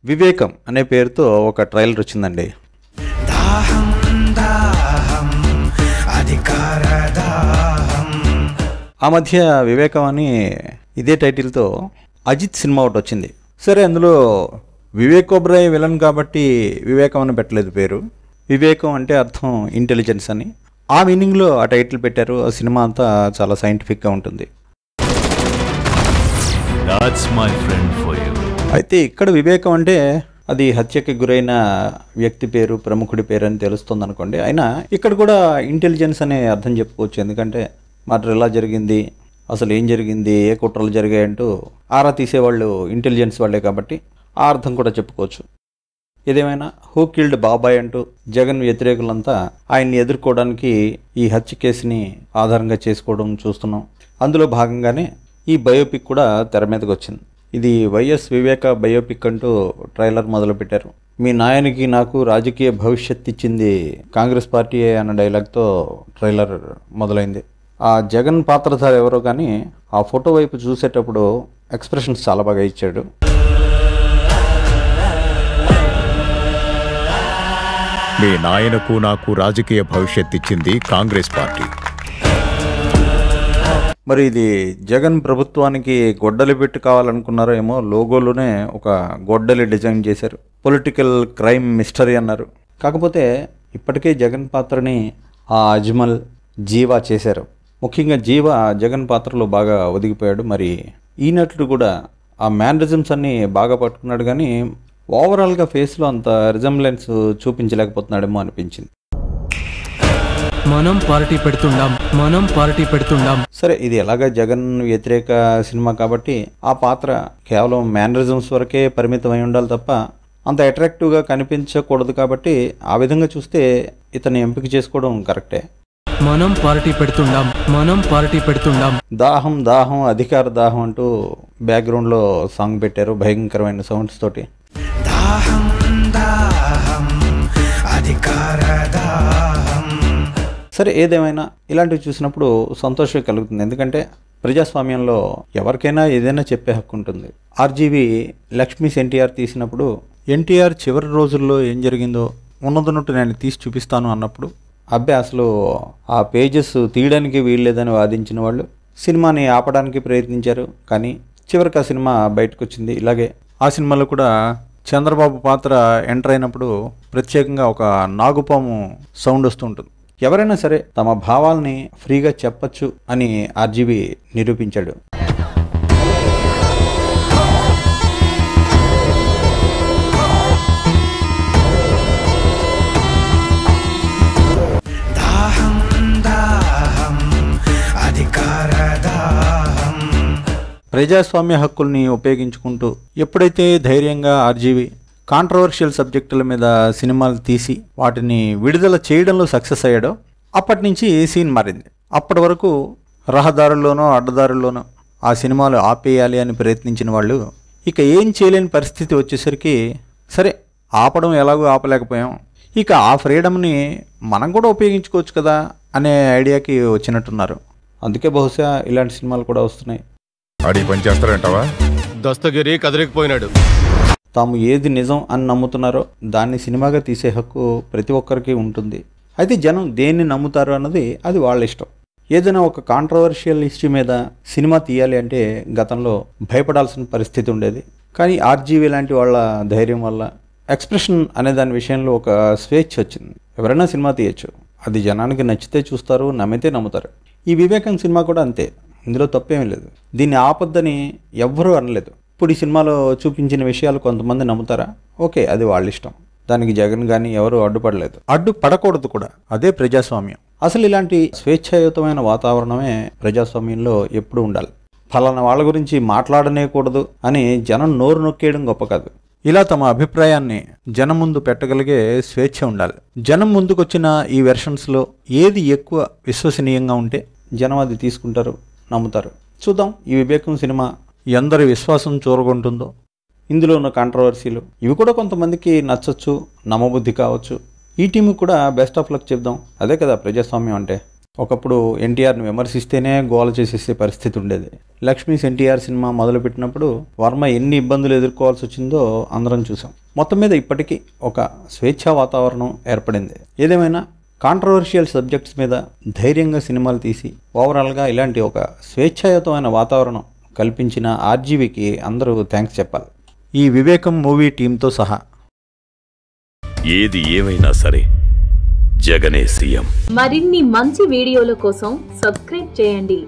వివేకం అనే పేరుతో ఒక ట్రైలర్ వచ్చిందండి. ఆ మధ్య వివేకం అని ఇదే టైటిల్తో అజిత్ సినిమా ఒకటి వచ్చింది. సరే, అందులో వివేక్ ఒబెరాయ్ విలన్ కాబట్టి వివేకం అని పెట్టలేదు పేరు. వివేకం అంటే అర్థం ఇంటెలిజెన్స్ అని. ఆ మీనింగ్లో ఆ టైటిల్ పెట్టారు. ఆ సినిమా అంతా చాలా సైంటిఫిక్గా ఉంటుంది. అయితే ఇక్కడ వివేకం అంటే అది హత్యకి గురైన వ్యక్తి పేరు, ప్రముఖుడి పేరు అని తెలుస్తుంది అనుకోండి. అయినా ఇక్కడ కూడా ఇంటెలిజెన్స్ అనే అర్థం చెప్పుకోవచ్చు. ఎందుకంటే మర్డర్ ఎలా జరిగింది, అసలు ఏం జరిగింది, ఏ కుట్రలు జరిగాయంటూ ఆరా తీసేవాళ్ళు ఇంటెలిజెన్స్ వాళ్ళే కాబట్టి ఆ అర్థం కూడా చెప్పుకోవచ్చు. ఏదేమైనా హూ కిల్డ్ బాబాయ్ అంటూ జగన్ వ్యతిరేకులంతా ఆయన్ని ఎదుర్కోవడానికి ఈ హత్య కేసుని ఆధారంగా చేసుకోవడం చూస్తున్నాం. అందులో భాగంగానే ఈ బయోపిక్ కూడా తెర మీదకి వచ్చింది. ఇది వైఎస్ వివేక బయోపిక్ అంటూ ట్రైలర్ మొదలుపెట్టారు. మీ నాయనికి నాకు రాజకీయ భవిష్యత్ ఇచ్చింది కాంగ్రెస్ పార్టీ అన్న డైలాగ్తో ట్రైలర్ మొదలైంది. ఆ జగన్ పాత్రధారి ఎవరో కానీ ఆ ఫోటో వైపు చూసేటప్పుడు ఎక్స్ప్రెషన్స్ చాలా బాగా ఇచ్చాడు. మీ నాయనకు నాకు రాజకీయ భవిష్యత్ ఇచ్చింది కాంగ్రెస్ పార్టీ. మరి ఇది జగన్ ప్రభుత్వానికి గొడ్డలి పెట్టి కావాలనుకున్నారో ఏమో. లోగోలోనే ఒక గొడ్డలి డిజైన్ చేశారు. పొలిటికల్ క్రైమ్ మిస్టరీ అన్నారు. కాకపోతే ఇప్పటికే జగన్ పాత్రని ఆ అజ్మల్, జీవా చేశారు. ముఖ్యంగా జీవా జగన్ పాత్రలో బాగా ఒదిగిపోయాడు. మరి ఈ నటుడు కూడా ఆ మ్యానరిజమ్స్ అన్నీ బాగా పట్టుకున్నాడు, కానీ ఓవరాల్గా ఫేస్లో అంత రిజంబ్లెన్స్ చూపించలేకపోతున్నాడేమో అనిపించింది. మనం పార్టీ పెడుతుండాం. సరే, ఇది ఎలాగా జగన్ వ్యతిరేక సినిమా కాబట్టి ఆ పాత్ర కేవలం మేనరిజమ్స్ వరకే పరిమితమై ఉండాలి తప్ప అంత అట్రాక్టివ్గా కనిపించకూడదు. కాబట్టి ఆ విధంగా చూస్తే ఇతన్ని ఎంపిక చేసుకోవడం కరెక్టే. మనం పార్టీ పెడుతుండాం. దాహం దాహం అధికార దాహం అంటూ బ్యాక్గ్రౌండ్లో సాంగ్ పెట్టారు భయంకరమైన సౌండ్స్ తోటి. సరే, ఏదేమైనా ఇలాంటివి చూసినప్పుడు సంతోషం కలుగుతుంది. ఎందుకంటే ప్రజాస్వామ్యంలో ఎవరికైనా ఏదైనా చెప్పే హక్కు ఉంటుంది. ఆర్జీవి లక్ష్మీస్ ఎన్టీఆర్ తీసినప్పుడు ఎన్టీఆర్ చివరి రోజుల్లో ఏం జరిగిందో ఉన్నదన్నట్టు నేను తీసి చూపిస్తాను అన్నప్పుడు అబ్బాయి అసలు ఆ పేజెస్ తీయడానికి వీల్లేదని వాదించిన వాళ్ళు సినిమాని ఆపడానికి ప్రయత్నించారు. కానీ చివరికి ఆ సినిమా బయటకు వచ్చింది. ఇలాగే ఆ సినిమాలో కూడా చంద్రబాబు పాత్ర ఎంటర్ అయినప్పుడు ప్రత్యేకంగా ఒక నాగుపాము సౌండ్ వస్తూ ఉంటుంది. ఎవరైనా సరే తమ భావాల్ని ఫ్రీగా చెప్పచ్చు అని ఆర్జీవి నిరూపించాడు. ప్రజాస్వామ్య హక్కుల్ని ఉపయోగించుకుంటూ ఎప్పుడైతే ధైర్యంగా ఆర్జీవి కాంట్రవర్షియల్ సబ్జెక్టుల మీద సినిమాలు తీసి వాటిని విడుదల చేయడంలో సక్సెస్ అయ్యాడో అప్పటి నుంచి సీన్ మారింది. అప్పటి వరకు రహదారుల్లోనో అడ్డదారుల్లోనో ఆ సినిమాలు ఆపేయాలి అని ప్రయత్నించిన వాళ్ళు ఇక ఏం చేయలేని పరిస్థితి వచ్చేసరికి సరే ఆపడం ఎలాగో ఆపలేకపోయాం, ఇక ఆ ఫ్రీడమ్ని మనం కూడా ఉపయోగించుకోవచ్చు కదా అనే ఐడియాకి వచ్చినట్టున్నారు. అందుకే బహుశా ఇలాంటి సినిమాలు కూడా వస్తున్నాయి. అడిగి పని చేస్తారంటావా? దస్తగిరి కదిరికిపోయినాడు. తాము ఏది నిజం అని నమ్ముతున్నారో దాన్ని సినిమాగా తీసే హక్కు ప్రతి ఒక్కరికి ఉంటుంది. అయితే జనం దేన్ని నమ్ముతారు అన్నది అది వాళ్ళ ఇష్టం. ఏదైనా ఒక కాంట్రవర్షియల్ ఇష్యూ మీద సినిమా తీయాలి అంటే గతంలో భయపడాల్సిన పరిస్థితి ఉండేది. కానీ ఆర్జీవి లాంటి వాళ్ళ ధైర్యం వల్ల ఎక్స్ప్రెషన్ అనే దాని విషయంలో ఒక స్వేచ్ఛ వచ్చింది. ఎవరైనా సినిమా తీయచ్చు, అది జనానికి నచ్చితే చూస్తారు, నమ్మితే నమ్ముతారు. ఈ వివేకం సినిమా కూడా అంతే, ఇందులో తప్పేమీ లేదు. దీన్ని ఆపొద్దని ఎవ్వరూ అనలేదు. ఇప్పుడు ఈ సినిమాలో చూపించిన విషయాలు కొంతమంది నమ్ముతారా? ఓకే, అది వాళ్ళ ఇష్టం. దానికి జగన్ కానీ ఎవరు అడ్డుపడలేదు, అడ్డుపడకూడదు కూడా. అదే ప్రజాస్వామ్యం. అసలు ఇలాంటి స్వేచ్ఛాయుతమైన వాతావరణమే ప్రజాస్వామ్యంలో ఎప్పుడూ ఉండాలి. ఫలానా వాళ్ళ గురించి మాట్లాడనేకూడదు అని జనం నోరు నొక్కేయడం గొప్ప కాదు. ఇలా తమ అభిప్రాయాన్ని జనం ముందు పెట్టగలిగే స్వేచ్ఛ ఉండాలి. జనం ముందుకొచ్చిన ఈ వెర్షన్స్లో ఏది ఎక్కువ విశ్వసనీయంగా ఉంటే జనం అది తీసుకుంటారు, నమ్ముతారు. చూద్దాం ఈ వివేకం సినిమా ఎందరి విశ్వాసం చూరగొంటుందో. ఇందులో ఉన్న కాంట్రవర్సీలు ఇవి కూడా కొంతమందికి నచ్చచ్చు, నమ్మబుద్ధి కావచ్చు. ఈ టీంకి కూడా బెస్ట్ ఆఫ్ లక్ చెప్దాం. అదే కదా ప్రజాస్వామ్యం అంటే. ఒకప్పుడు ఎన్టీఆర్ని విమర్శిస్తేనే గోల చేసేసే పరిస్థితి ఉండేది. లక్ష్మీస్ ఎన్టీఆర్ సినిమా మొదలుపెట్టినప్పుడు వర్మ ఎన్ని ఇబ్బందులు ఎదుర్కోవాల్సి వచ్చిందో అందరం చూసాం. మొత్తం మీద ఇప్పటికీ ఒక స్వేచ్ఛా వాతావరణం ఏర్పడింది. ఏదేమైనా కాంట్రవర్షియల్ సబ్జెక్ట్స్ మీద ధైర్యంగా సినిమాలు తీసి ఓవరాల్గా ఇలాంటి ఒక స్వేచ్ఛాయుతమైన వాతావరణం కల్పించిన ఆర్జీవీకి అందరూ థ్యాంక్స్ చెప్పాలి. ఈ వివేకం మూవీ టీంతో సహా. ఏది ఏమైనా సరే జగనే సీఎం. మరిన్ని మంచి వీడియోల కోసం సబ్స్క్రైబ్ చేయండి.